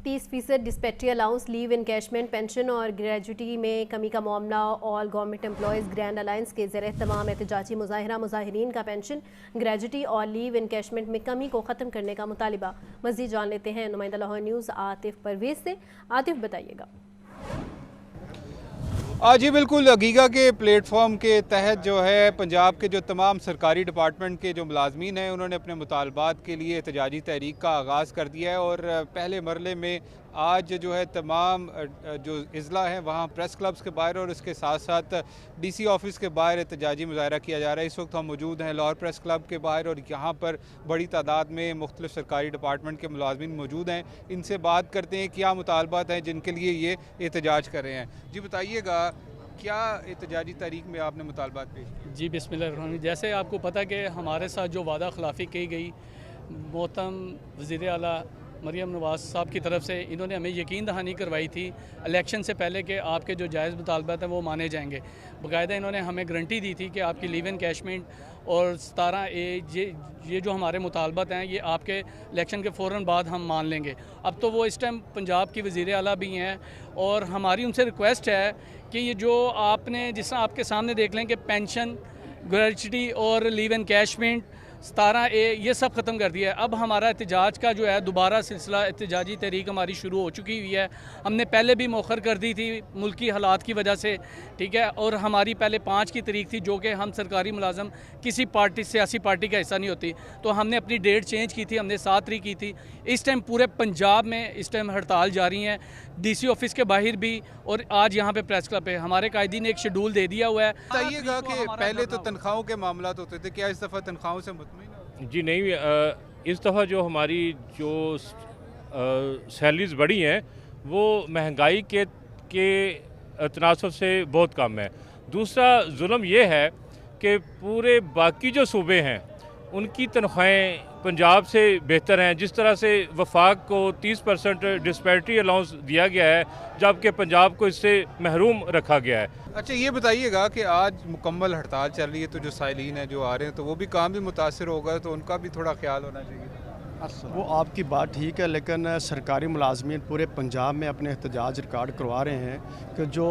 30% डिस्पैट्री allowance, leave encashment, pension और gratuity में कमी का मामला। All government employees grand alliance के ज़ेर तमाम एहतजाजी मुजाहिरा मुजाहिरीन का पेंशन, ग्रेजुटी और लीव इनकैशमेंट में कमी को ख़त्म करने का मुतालिबा। मज़ीद जान लेते हैं नुमाइंदा लाहौर न्यूज़ आतिफ परवेज़ से। आतिफ, बताइएगा। जी बिल्कुल, गीगा के प्लेटफॉर्म के तहत जो है पंजाब के जो तमाम सरकारी डिपार्टमेंट के जो मुलाजमीन हैं उन्होंने अपने मुतालबात के लिए एहतजाजी तहरीक का आगाज़ कर दिया है। और पहले मरले में आज जो है तमाम जो इज़ला हैं वहाँ प्रेस क्लब्स के बाहर और इसके साथ साथ DC ऑफिस के बाहर एहतजाजी मुजाहरा किया जा रहा है। इस वक्त हम मौजूद हैं लाहौर प्रेस क्लब के बाहर और यहाँ पर बड़ी तादाद में मुख्तलिफ सरकारी डिपार्टमेंट के मुलाजमीन मौजूद हैं। इनसे बात करते हैं क्या मुतालबात हैं जिनके लिए ये एहतजाज कर रहे हैं। जी बताइएगा, क्या एहतजाजी तारीख में आपने मुतालबात पेश किए? जी बिस्मिल्लाह। जैसे आपको पता कि हमारे साथ जो वादा खिलाफ़ी की गई मोहतरम वज़ीर आला मरियम नवाज़ साहब की तरफ से, इन्होंने हमें यकीन दहानी करवाई थी इलेक्शन से पहले कि आपके जो जायज़ मुतालबात हैं वो माने जाएंगे। बाकायदा इन्होंने हमें गारंटी दी थी कि आपकी लीव इनकैशमेंट और 17A ये जो हमारे मुतालबात हैं ये आपके इलेक्शन के फ़ौरन बाद हम मान लेंगे। अब तो वो इस टाइम पंजाब की वज़ीर आला भी हैं और हमारी उनसे रिक्वेस्ट है कि ये जो आपने जिस आपके सामने देख लें कि पेंशन, ग्रेजुटी और लीव इनकैशमेंट, 17A ये सब ख़त्म कर दिया है। अब हमारा एहतजाज का जो है दोबारा सिलसिला एहतजाजी तहरीक हमारी शुरू हो चुकी हुई है। हमने पहले भी मौखर कर दी थी मुल्की हालात की वजह से, ठीक है। और हमारी पहले 5 की तारीख थी, जो कि हम सरकारी मुलाजम किसी पार्टी सियासी पार्टी का हिस्सा नहीं होती, तो हमने अपनी डेट चेंज की थी, हमने 7 तारीख की थी। इस टाइम पूरे पंजाब में इस टाइम हड़ताल जारी हैं, DC ऑफिस के बाहर भी और आज यहाँ पे प्रेस क्लब पे हमारे कायदीन ने एक शेड्यूल दे दिया हुआ है। बताइएगा कि पहले तो तनख्वाहों के मामला होते थे, क्या इस दफ़ा तनख्वाहों से मुतमईन हैं? जी नहीं, इस दफ़ा जो हमारी जो सैलरीज बढ़ी हैं वो महंगाई के तनासब से बहुत कम है। दूसरा जुल्म ये है कि पूरे बाकी जो सूबे हैं उनकी तनख्वाहें पंजाब से बेहतर हैं। जिस तरह से वफाक को 30% डिस्पैरिटी अलाउंस दिया गया है, जबकि पंजाब को इससे महरूम रखा गया है। अच्छा ये बताइएगा कि आज मुकम्मल हड़ताल चल रही है, तो जो साइलिन हैं जो आ रहे हैं तो वो भी काम भी मुतासर होगा, तो उनका भी थोड़ा ख्याल होना चाहिए। वो आपकी बात ठीक है, लेकिन सरकारी मुलाजमीन पूरे पंजाब में अपने एहतजाज रिकॉर्ड करवा रहे हैं कि जो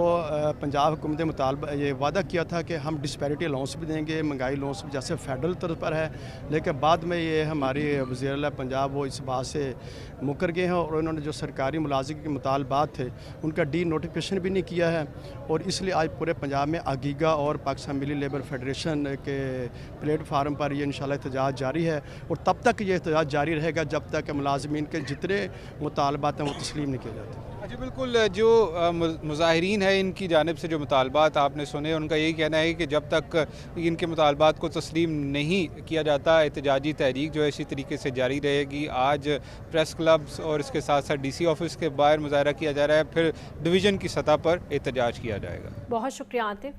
पंजाब हुकूमत मुतालबा ये वादा किया था कि हम डिस्पैरिटी अलाउंस भी देंगे, महंगाई अलाउंस भी जैसे फेडरल तरह पर है, लेकिन बाद में ये हमारी वज़ीर आला पंजाब वो इस बात से मुकर गए हैं और उन्होंने जो सरकारी मुलाजिम के मुतालबात थे उनका नोटिफिकेशन भी नहीं किया है। और इसलिए आज पूरे पंजाब में आगीगा और पाकिस्तान मिली लेबर फेडरेशन के प्लेटफार्म पर ये इंशाल्लाह एहतजाज जारी है और तब तक ये एहतजाज जारी रहेगा जब तक मुलाजमीन के जितने मुतालबात हैं वो तस्लीम नहीं किए जाते। अच्छा बिल्कुल, जो मुजाहिरीन है इनकी जानिब से जो मुतालबात आपने सुने, उनका यही कहना है कि जब तक इनके मुतालबात को तस्लीम नहीं किया जाता एहतजाजी तहरीक जो है इसी तरीके से जारी रहेगी। आज प्रेस क्लब्स और इसके साथ साथ DC ऑफिस के बाहर मुजाहरा किया जा रहा है, फिर डिवीज़न की सतह पर एहतजाज किया जाएगा। बहुत शुक्रिया आतिफ।